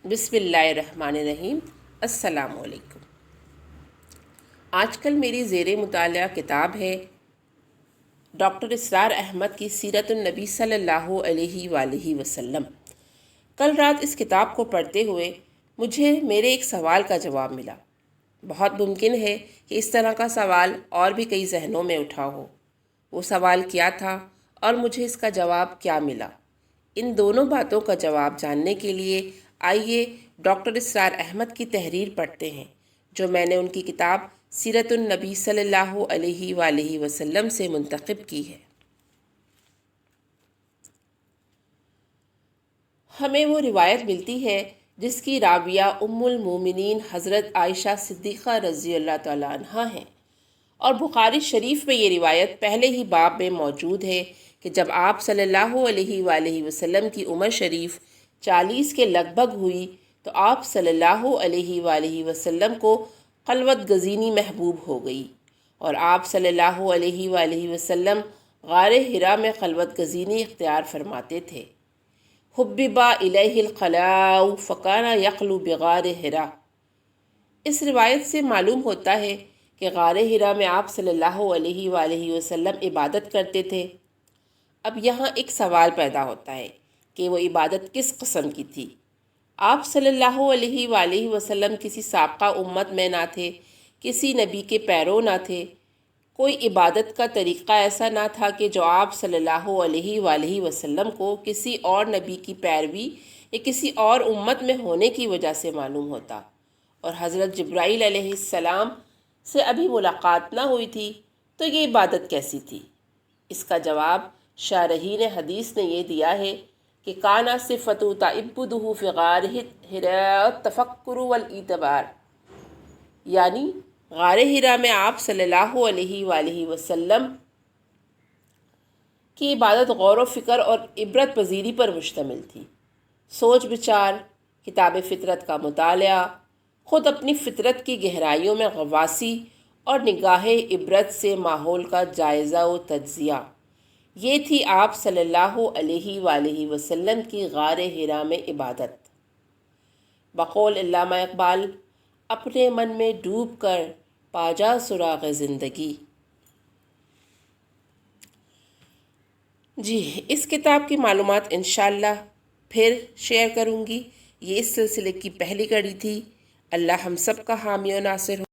بسم اللہ الرحمن الرحیم۔ السلام علیکم۔ آج کل میری زیر مطالعہ کتاب ہے ڈاکٹر اسرار احمد کی سیرت النبی صلی اللہ علیہ وآلہ وسلم۔ کل رات اس کتاب کو پڑھتے ہوئے مجھے میرے ایک سوال کا جواب ملا۔ بہت ممکن ہے کہ اس طرح کا سوال اور بھی کئی ذہنوں میں اٹھا ہو۔ وہ سوال کیا تھا اور مجھے اس کا جواب کیا ملا؟ ان دونوں باتوں کا جواب جاننے کے لیے آئیے ڈاکٹر اسرار احمد کی تحریر پڑھتے ہیں جو میں نے ان کی کتاب سیرت النبی صلی اللہ علیہ وآلہ وسلم سے منتخب کی ہے۔ ہمیں وہ روایت ملتی ہے جس کی راویہ ام المومنین حضرت عائشہ صدیقہ رضی اللہ تعالیٰ عنہا ہیں، اور بخاری شریف میں یہ روایت پہلے ہی باب میں موجود ہے کہ جب آپ صلی اللہ علیہ وآلہ وسلم کی عمر شریف 40 کے لگ بھگ ہوئی تو آپ صلی اللہ علیہ وآلہ وسلم کو خلوت گزینی محبوب ہو گئی، اور آپ صلی اللہ علیہ وآلہ وسلم غار حرا میں خلوت گزینی اختیار فرماتے تھے۔ حببا الیہ الخلاء فکان یخلو بغار حرا۔ اس روایت سے معلوم ہوتا ہے کہ غار حرا میں آپ صلی اللہ علیہ وآلہ وسلم عبادت کرتے تھے۔ اب یہاں ایک سوال پیدا ہوتا ہے کہ وہ عبادت کس قسم کی تھی؟ آپ صلی اللہ علیہ وآلہ وسلم کسی سابقہ امت میں نہ تھے، کسی نبی کے پیرو نہ تھے، کوئی عبادت کا طریقہ ایسا نہ تھا کہ جو آپ صلی اللہ علیہ وآلہ وسلم کو کسی اور نبی کی پیروی یا کسی اور امت میں ہونے کی وجہ سے معلوم ہوتا، اور حضرت جبرائیل علیہ السلام سے ابھی ملاقات نہ ہوئی تھی تو یہ عبادت کیسی تھی؟ اس کا جواب شارحین حدیث نے یہ دیا ہے کہ کانا صفت تعبدہ فی غار حرا التفکر والاعتبار، یعنی غار حرا میں آپ صلی اللہ علیہ وآلہ وسلم کی عبادت غور و فکر اور عبرت پذیری پر مشتمل تھی۔ سوچ بچار، کتاب فطرت کا مطالعہ، خود اپنی فطرت کی گہرائیوں میں غواصی اور نگاہ عبرت سے ماحول کا جائزہ و تجزیہ، یہ تھی آپ صلی اللہ علیہ وآلہ وسلم کی غار حرا میں عبادت۔ بقول علامہ اقبال، اپنے من میں ڈوب کر پاجا سراغ زندگی۔ جی، اس کتاب کی معلومات انشاءاللہ پھر شیئر کروں گی۔ یہ اس سلسلے کی پہلی کڑی تھی۔ اللہ ہم سب کا حامی و ناصر ہو۔